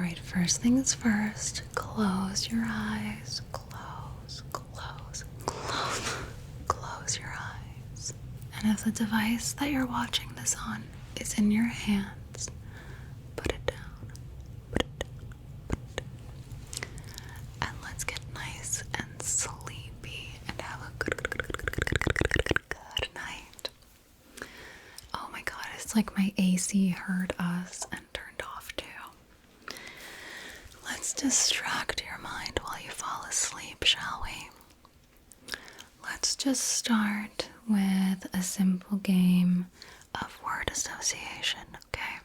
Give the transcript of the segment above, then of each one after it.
Alright, first things first, close your eyes. Close your eyes. And if the device that you're watching this on is in your hands, put it down. And let's get nice and sleepy and have a good night. Oh my god, it's like my AC heard us and turned off too. Let's distract your mind while you fall asleep, shall we? Let's just start with a simple game of word association, okay?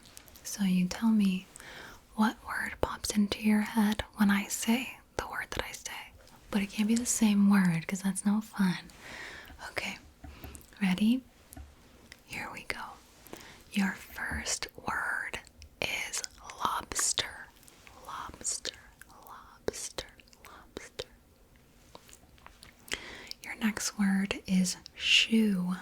So you tell me what word pops into your head when I say the word that I say. But it can't be the same word because that's no fun. Okay, ready? Here we go. Your first word is lobster. Your next word is shoe.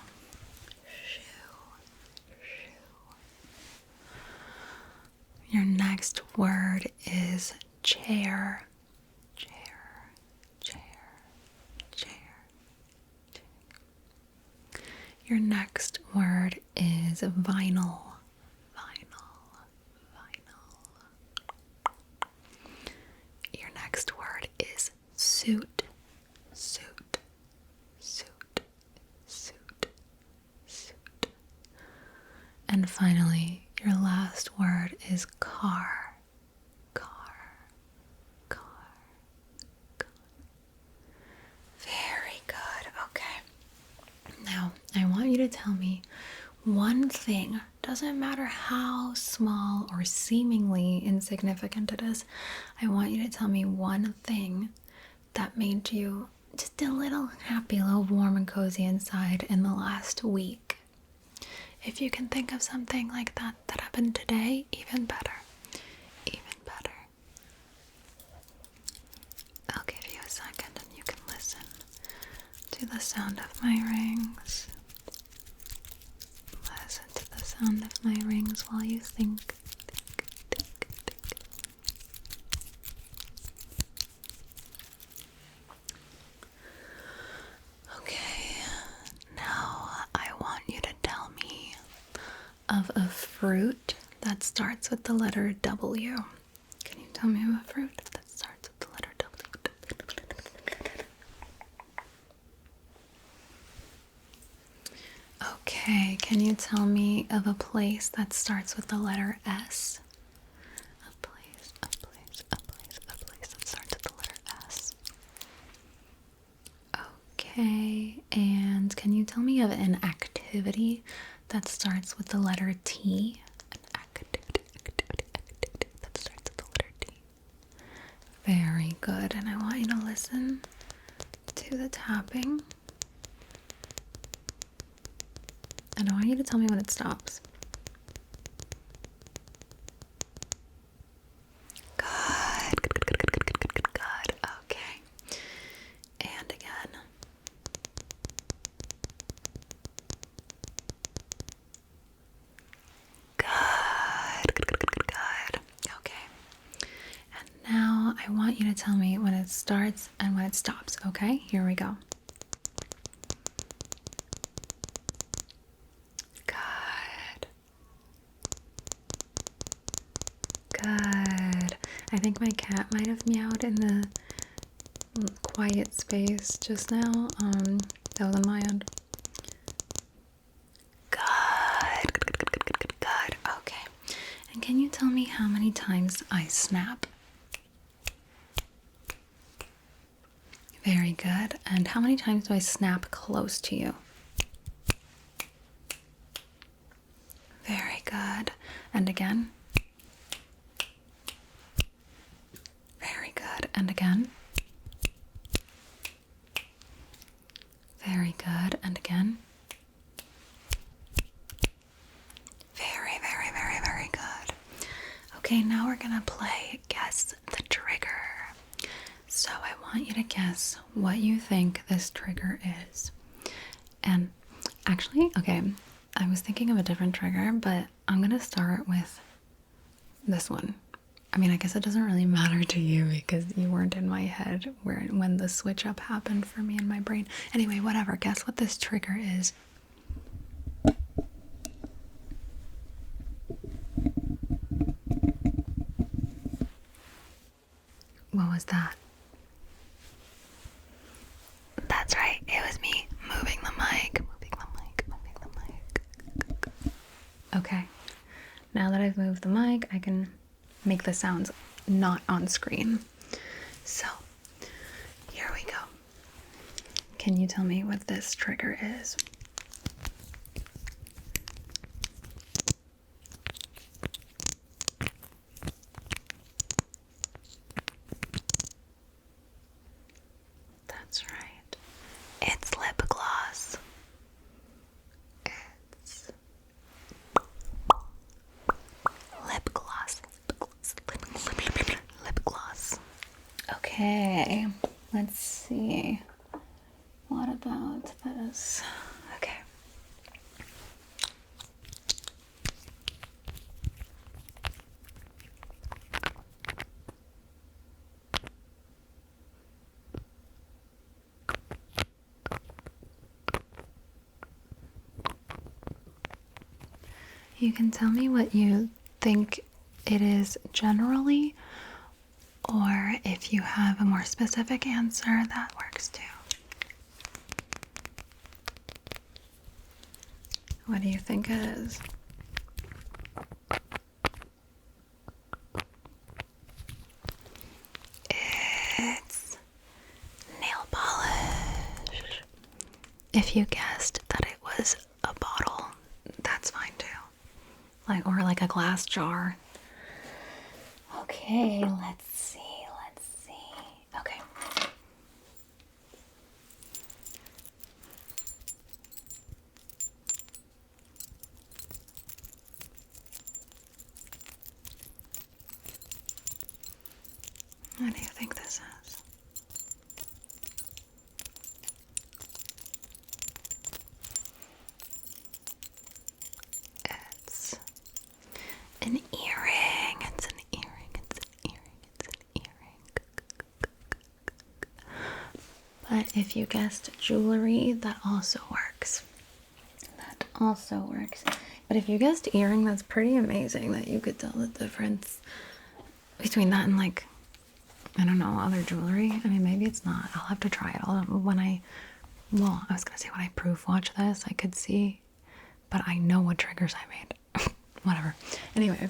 Your next word is chair. Your next word is vinyl. Your next word is suit. And finally, your last word is car. Very good. Okay. Now, I want you to tell me one thing. Doesn't matter how small or seemingly insignificant it is. I want you to tell me one thing that made you just a little happy, a little warm and cozy inside in the last week. If you can think of something like that that happened today, even better. I'll give you a second and you can listen to the sound of my rings. Listen to the sound of my rings while you think. Okay, now I want you to tell me of a fruit that starts with the letter W. Can you tell me of a fruit that starts with the letter W? Okay, can you tell me of a place that starts with the letter S? A place that starts with the letter S. Okay, and can you tell me of an activity that starts with the letter T? An activity that starts with the letter T. Very good, and I want you to listen to the tapping. And I want you to tell me when it stops. Good. Okay. And again. Good. Okay. And now I want you to tell me when it starts and when it stops. Okay? Here we go. Good. I think my cat might have meowed in the quiet space just now. That was on my end. Good. Okay. And can you tell me how many times I snap? Very good. And how many times do I snap close to you? Very good. And again? Very good. And again? Very good. And again? Very good. Okay, now we're gonna play Guess the Trigger. So I want you to guess what you think this trigger is. And actually, okay, I was thinking of a different trigger, but I'm gonna start with this one. I mean, I guess it doesn't really matter to you because you weren't in my head when the switch up happened for me in my brain. Anyway, whatever. Guess what this trigger is? What was that? That's right. It was me moving the mic. Okay. Now that I've moved the mic, I can make the sounds not on screen. So, here we go. Can you tell me what this trigger is? That's right. It's lip gloss. It's lip gloss. Lip gloss. Okay, let's see. What about this? Okay. You can tell me what you think it is generally, or if you have a more specific answer, that works too. What do you think it is? It's nail polish. If you guessed that it was a bottle, that's fine too. Or like a glass jar. Okay, let's see. Okay. What do you think this is? It's an earring. It's an earring. But if you guessed jewelry, that also works. But if you guessed earring, that's pretty amazing that you could tell the difference between that and, like, I don't know, other jewelry. I mean, maybe it's not. I'll have to try it. I was gonna say when I proof watch this, I could see, but I know what triggers I made. Whatever. Anyway,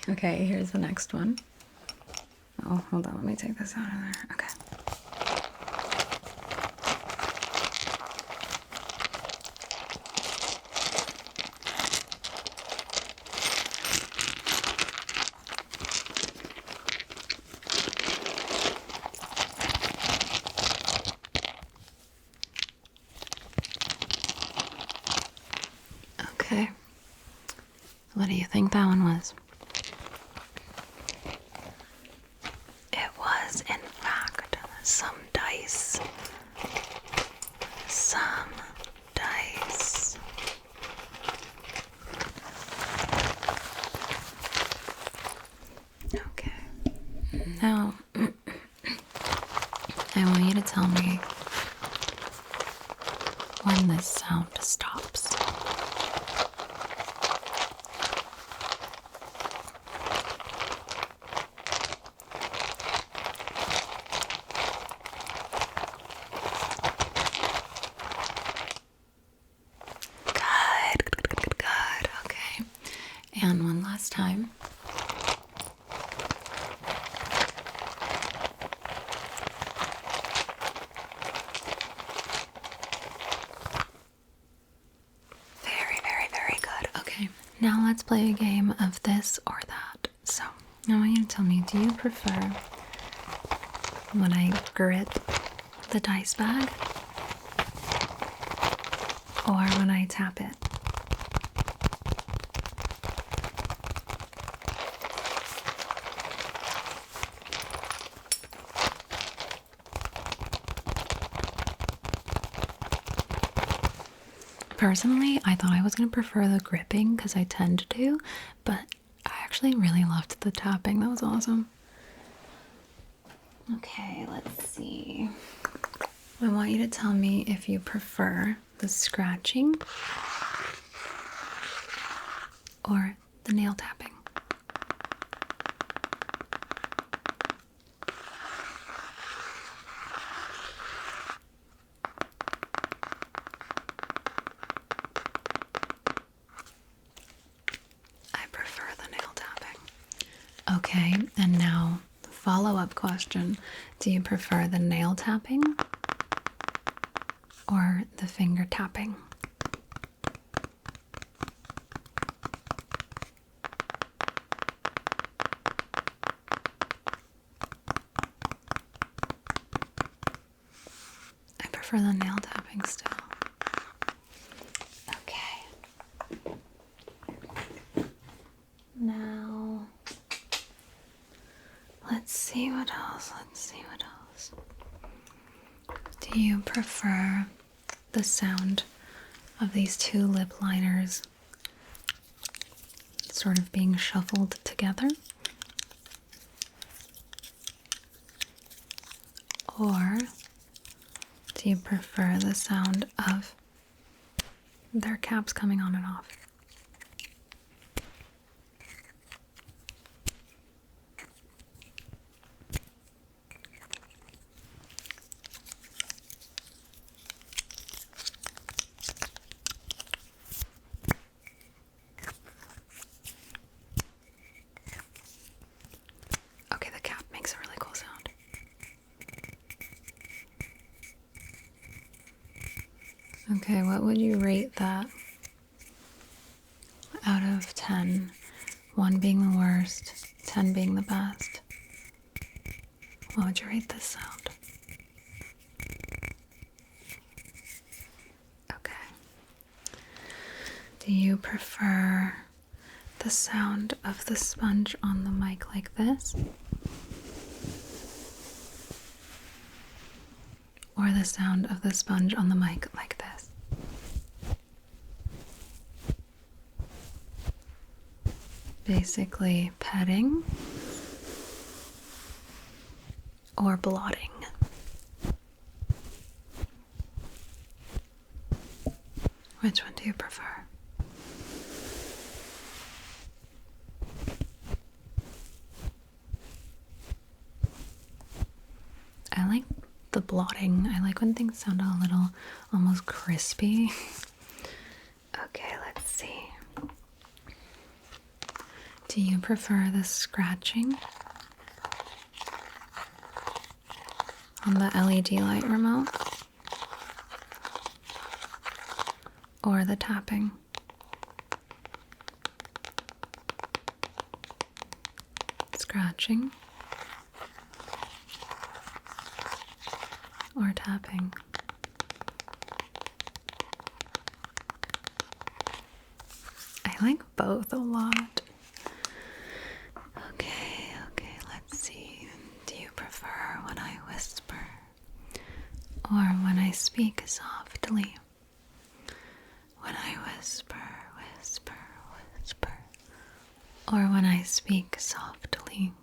okay, here's the next one. Oh, hold on, let me take this out of there. Okay. Okay. What do you think that one was? It was, in fact, some dice. Okay. Now, I want you to tell me when this sound stops. Good. Okay. And one last time. Very good. Okay. Now let's play a game of this or that. So, I want you to tell me, do you prefer when I grip the dice bag or when I tap it? Personally, I thought I was going to prefer the gripping because I tend to, but I actually really loved the tapping. That was awesome. Okay, let's see. I want you to tell me if you prefer the scratching or the nail tapping. I prefer the nail tapping. Okay, and now follow-up question. Do you prefer the nail tapping or the finger tapping? I prefer the nail tapping still. Okay. Now, let's see what else. Do you prefer the sound of these two lip liners sort of being shuffled together? Or do you prefer the sound of their caps coming on and off? Okay, the cap makes a really cool sound. Okay, what would you rate that out of 10? 1 being the worst, 10 being the best. What would you rate this sound? Okay. Do you prefer the sound of the sponge on the mic like this? Or the sound of the sponge on the mic like this? Basically petting or blotting. Which one do you prefer? I like the blotting. I like when things sound a little almost crispy. Okay, let's see. Do you prefer the scratching on the LED light remote or the tapping? Scratching or tapping? I like both a lot. Okay, let's see. Do you prefer when I whisper or when I speak softly? When I whisper, or when I speak softly,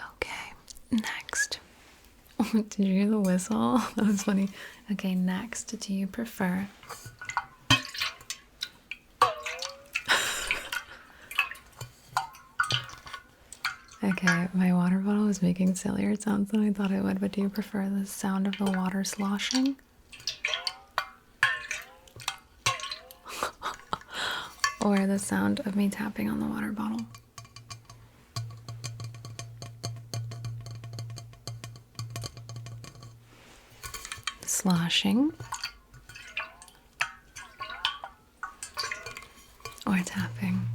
Okay, next. Did you hear the whistle? That was funny. Okay, next, do you prefer Okay, my water bottle was making sillier sounds than I thought it would, but do you prefer the sound of the water sloshing? Or the sound of me tapping on the water bottle? Sloshing or tapping?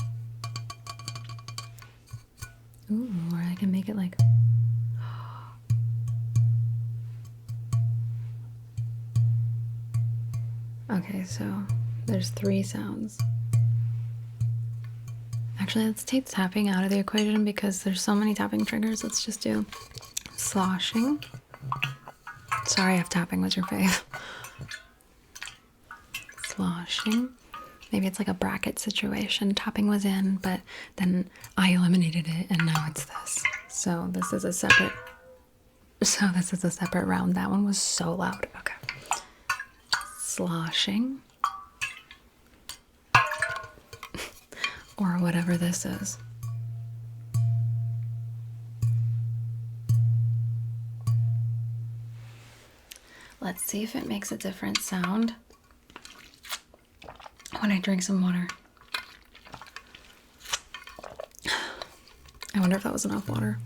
Ooh, or I can make it like Okay, so there's 3 sounds. Actually, let's take tapping out of the equation because there's so many tapping triggers. Let's just do sloshing. Sorry if tapping was your fave. Sloshing. Maybe it's like a bracket situation. Tapping was in, but then I eliminated it and now it's this. So this is a separate round. That one was so loud. Okay. Sloshing. Or whatever this is. Let's see if it makes a different sound when I drink some water. I wonder if that was enough water.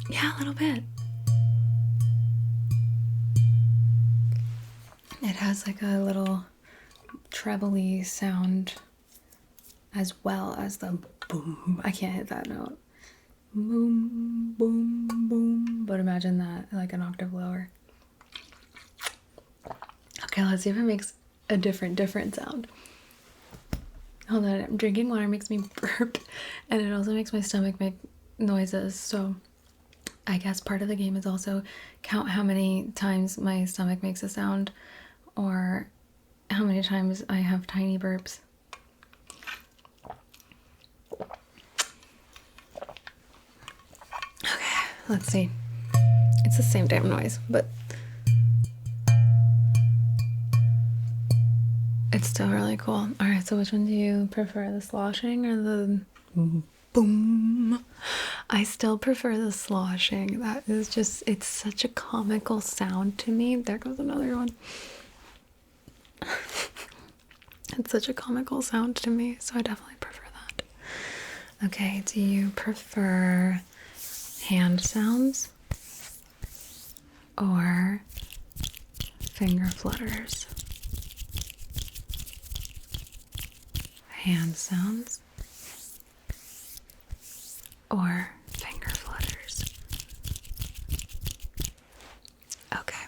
Yeah, a little bit. It has like a little trebly sound as well as the boom. I can't hit that note. Boom, boom, boom. But imagine that like an octave lower. Okay, let's see if it makes a different sound. Hold on, I'm drinking water, makes me burp, and it also makes my stomach make noises. So I guess part of the game is also count how many times my stomach makes a sound or how many times I have tiny burps. Okay, let's see. It's the same damn noise, but it's still really cool. All right, so which one do you prefer, the sloshing or the boom? I still prefer the sloshing. That is just, it's such a comical sound to me. There goes another one. It's such a comical sound to me, so I definitely prefer that. Okay, do you prefer hand sounds or finger flutters? Hand sounds or finger flutters? Okay.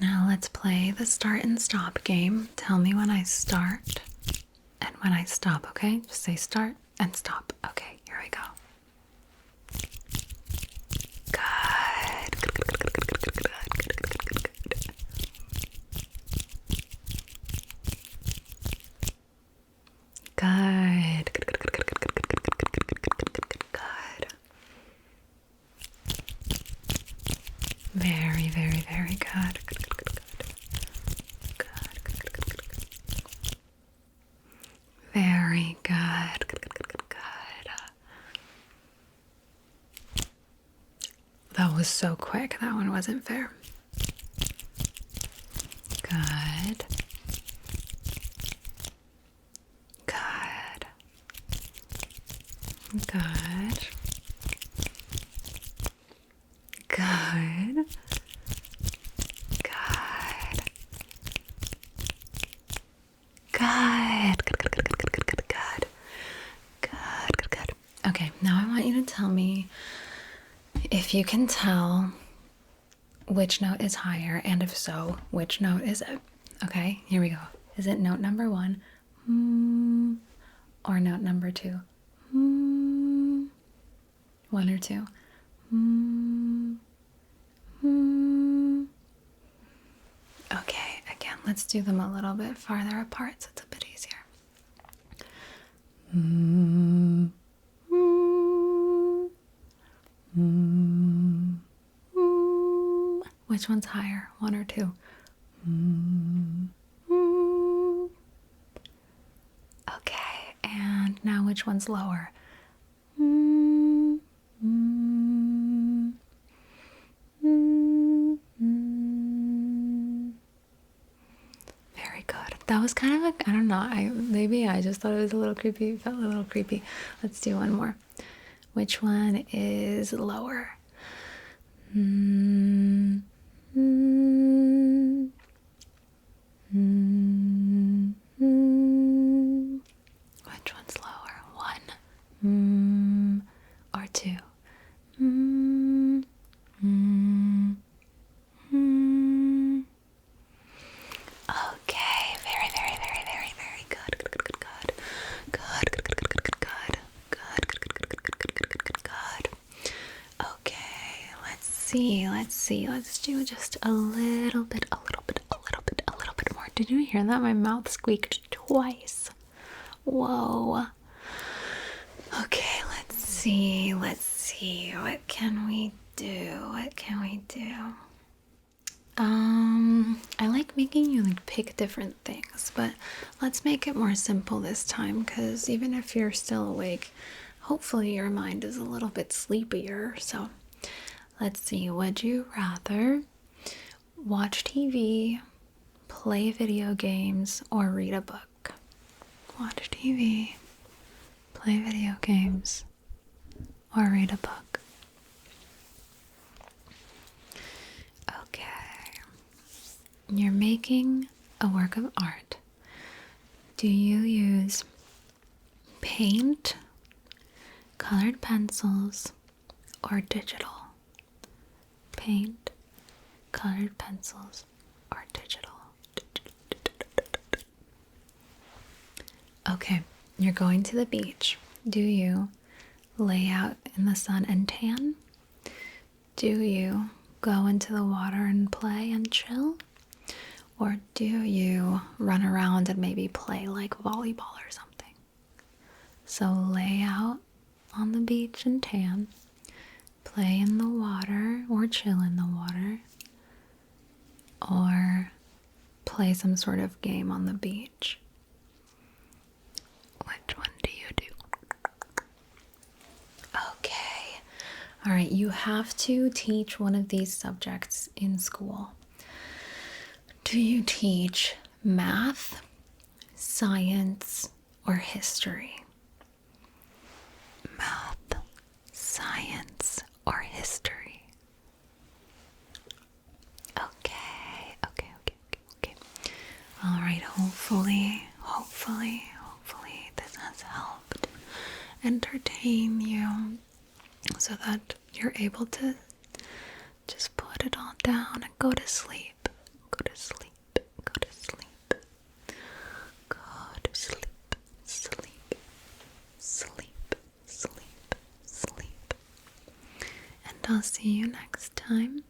Now let's play the start and stop game. Tell me when I start and when I stop, okay? Just say start and stop. Okay, here we go. Good. Very, very, very good. Very good. That was so quick. That one wasn't fair. Good. Good. Good. Good. Good. Okay, now I want you to tell me if you can tell which note is higher, and if so, which note is it? Okay, here we go. Is it note number 1? Or note number 2? 1 or 2? Okay, again, let's do them a little bit farther apart so it's a bit easier. Which one's higher, 1 or 2? Okay, and now which one's lower? Very good. That was kind of like, I don't know, maybe I just thought it was a little creepy. It felt a little creepy. Let's do one more. Which one is lower? Which one's lower? 1 or 2? Okay, very, very, very, very, very good. Good. Okay, let's see. Let's do just a little bit more. Did you hear that? My mouth squeaked twice. Whoa. Okay, let's see. What can we do? I like making you like pick different things, but let's make it more simple this time, because even if you're still awake, hopefully your mind is a little bit sleepier. So let's see. Would you rather watch TV, play video games, or read a book? Watch TV, play video games, or read a book. Okay. You're making a work of art. Do you use paint, colored pencils, or digital? Paint, colored pencils, or digital? Okay, you're going to the beach. Do you lay out in the sun and tan? Do you go into the water and play and chill? Or do you run around and maybe play like volleyball or something? So lay out on the beach and tan, play in the water or chill in the water, or play some sort of game on the beach. Which one do you do? Okay. All right, you have to teach one of these subjects in school. Do you teach math, science, or history? Math, science, or history? Okay. All right, hopefully this has helped entertain you so that you're able to just put it all down and go to sleep. Go to sleep. And I'll see you next time.